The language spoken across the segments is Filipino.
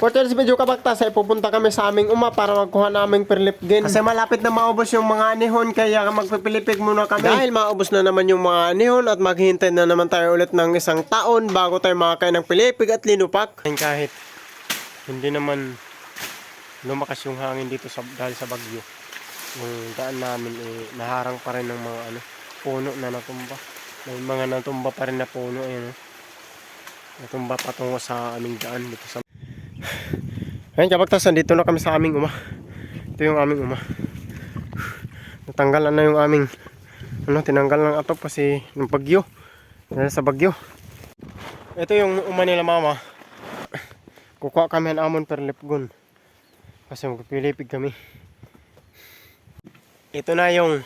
For today's video kabaktas ay pupunta kami sa aming uma para magkuha naming perlipgin. Kasi malapit na maubos yung mga anihon kaya magpipilipig muna kami. Dahil maubos na naman yung mga anihon at maghihintay na naman tayo ulit ng isang taon bago tayo makakain ng pilipig at linupak. Kahit hindi naman lumakas yung hangin dito dahil sa bagyo. Yung daan namin naharang pa rin ng mga puno na natumba. May mga natumba pa rin na puno. Ayan, natumba patungo sa aming daan dito sa... Ayun, kabaktas, dito na kami sa aming uma. Ito yung aming uma. Natanggalan na yung aming tinanggal ng atop kasi ng bagyo. Dahil sa bagyo. Ito yung uma nila mama. Kukuha kami ng amon perlipgon. Kasi magpipilipig kami. Ito na yung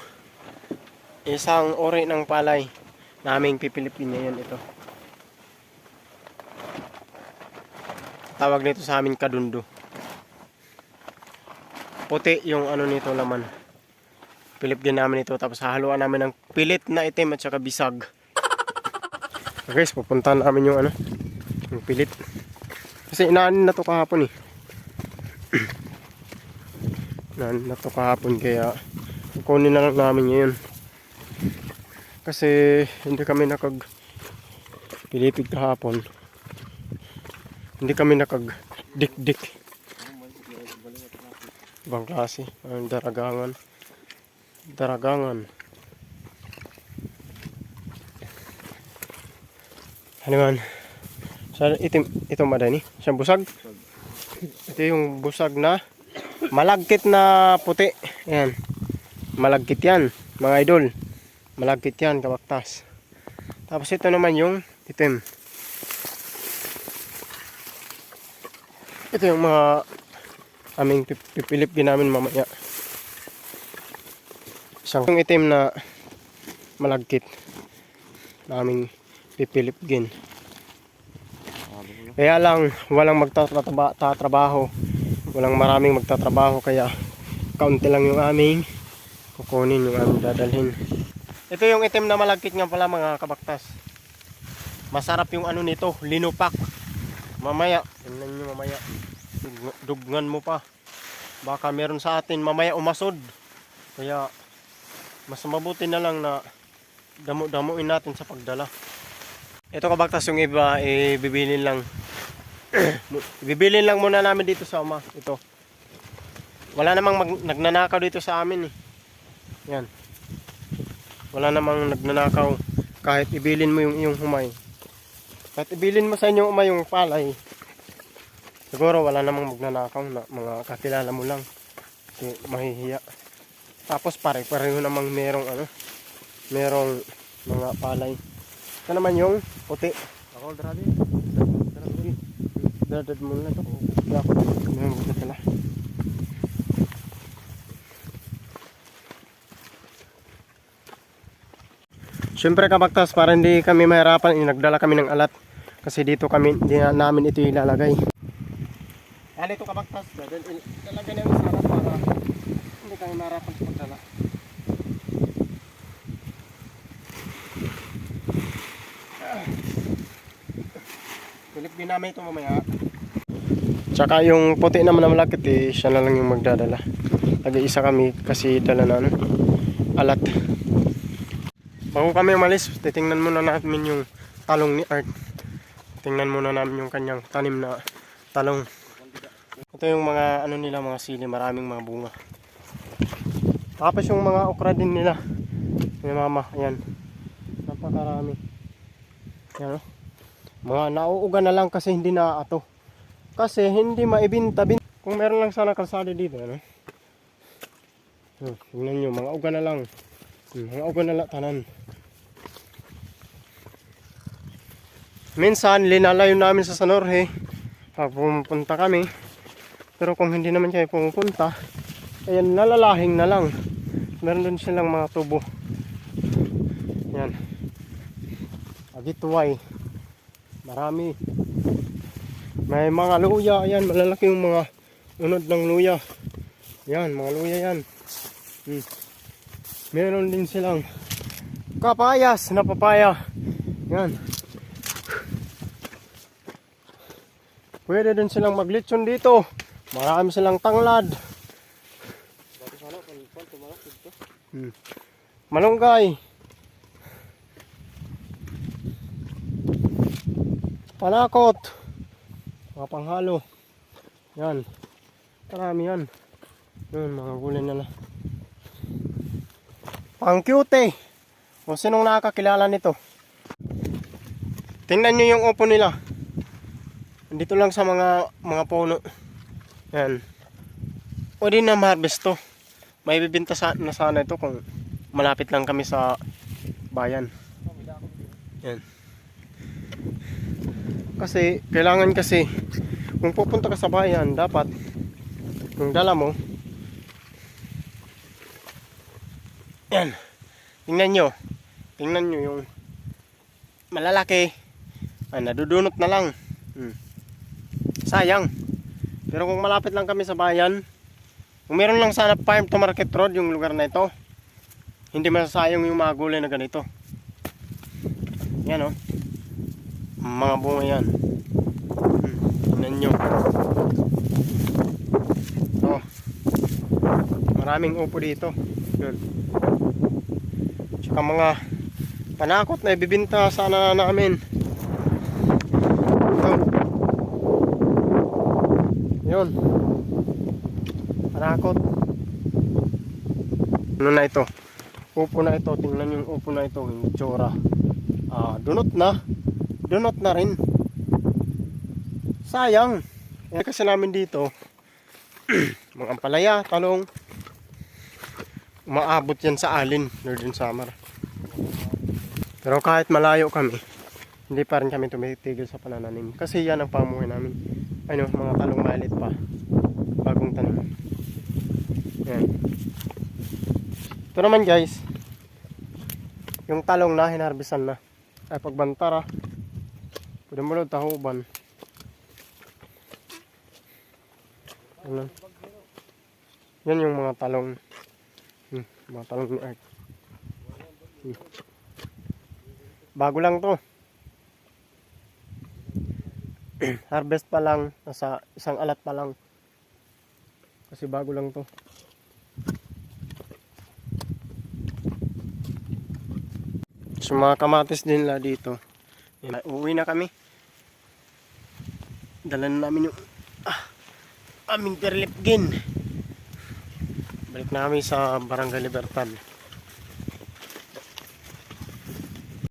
isang uri ng palay naming pipilipin niya. Yan ito. Tawag nito sa amin kadundo. Puti yung nito laman. Pilipgin namin ito tapos hahaluan namin ng pilit na itim at saka bisag. So guys, pupuntahan namin yung yung pilit. Kasi inaanin na to kahapon eh. Inaanin na to kahapon kaya kukunin na lang namin ngayon. Kasi hindi kami pilipig kahapon. Hindi kami dik-dik. Ibang klase. Daragangan. Ano man? Ito madani. Siyang busag. Ito yung busag na malagkit na puti. Ayan. Malagkit yan. Mga idol. Malagkit yan. Kabaktas. Tapos ito naman yung itim. Ito yung mga aming pipilipgin namin mamaya. Isang itim na malagkit na aming pipilipgin. Kaya lang walang magtatrabaho. Walang maraming magtatrabaho kaya kaunti lang yung aming kukunin, yung aming dadalhin. Ito yung itim na malagkit nga pala mga kabaktas. Masarap yung nito, linupak. Mamaya, tingnan nyo mamaya. Duggan mo pa. Baka meron sa atin mamaya umasod. Kaya mas mabuti na lang na damuin natin sa pagdala. Ito kabaktas yung iba bibilin lang. Bibilin lang muna namin dito sa uma. Ito. Wala namang nagnanakaw dito sa amin eh. Yan. Wala namang nagnanakaw. Kahit ibilin mo yung humay. Kahit ibilin mo sa inyong umay yung palay. Siguro wala namang magnanakaw na mga kakilala mo lang. Kasi mahihiya. Tapos pare-pareho namang merong mga palay. Ito naman yung puti. Ako dradi. Dadad mo na ito. Siyempre kabaktas, para hindi kami mahirapan, nagdala kami ng alat. Kasi dito namin ito ilalagay. Yan ito kabaktas, lalagay na yung sarap para hindi kami mahirapan sa pagdala. Pilipgin namin ito mamaya. Tsaka yung puti naman na malakit siya na lang yung magdadala. Nag-iisa kami kasi dala na alat. Bago kami umalis, titingnan muna namin yung talong ni Art. Tingnan muna namin yung kanyang tanim na talong. Ito yung mga nila, mga sili, maraming mga bunga. Tapos yung mga okra din nila. May mama, ayan. Napakarami. Ayan, mga nauuga na lang kasi hindi naaato. Kasi hindi maibinta. Kung meron lang sana kalsada dito, tingnan nyo, mga uga na lang. Mga uga na lang tanan. Minsan, linalayo namin sa Sanorhe pag pumunta kami. Pero kung hindi naman siya pumunta, ayan, nalalahing na lang. Meron din silang mga tubo. Ayan. Agituway. Marami. May mga luya. Ayan, malalaki yung mga unod ng luya. Ayan, mga luya yan. Meron din silang kapayas na papaya. Ayan. Pwede din silang maglitsyon dito. Marami silang tanglad. Malunggay. Panakot. Mga panghalo. Yan. Marami yan. Yun, mga gulay na lang. Pang cute. Kung sinong nakakakilala nito. Tingnan nyo yung upo nila. Dito lang sa mga puno. Yan. Pwede na ma-harvest to. May bibinta na sana ito kung malapit lang kami sa bayan. Yan. Kasi, kailangan kasi, kung pupunta ka sa bayan, dapat, yung dala mo, yan. Tingnan nyo yung malalaki. Ay, nadudunot na lang. Sayang. Pero kung malapit lang kami sa bayan, kung meron lang sana farm to market road yung lugar na ito, hindi masasayang yung mga gulay na ganito. Yan o. Mga bunga yan. Tingnan nyo. Ito. Maraming upo dito. Yun. Tsaka mga panakot na ibibinta sana namin. Ito. Yun. Panakot. Ano na ito? Upo na ito. Tingnan yung upo na ito. Yung itsura. Dunot na rin. Sayang. Kasi namin dito mga ampalaya, talong, umaabot yan sa alin, Northern Samar. Pero kahit malayo kami, hindi pa rin kami tumitigil sa panananim. Kasi yan ang pamuhay namin. Ano, mga talong maliit pa. Bagong tanim. Yan. Ito naman guys, yung talong na hinarbisan na. Ay pagbantara. Pwede mo lang tahuban. Ano? Yan yung mga talong. Mga talong ni Art. Bago lang to. Harvest pa lang. Nasa isang alat pa lang. Kasi bago lang to. So mga kamatis din la dito. Uwi na kami. Dala na namin yung aming Terlipgin. Balik na kami sa Barangay Libertad.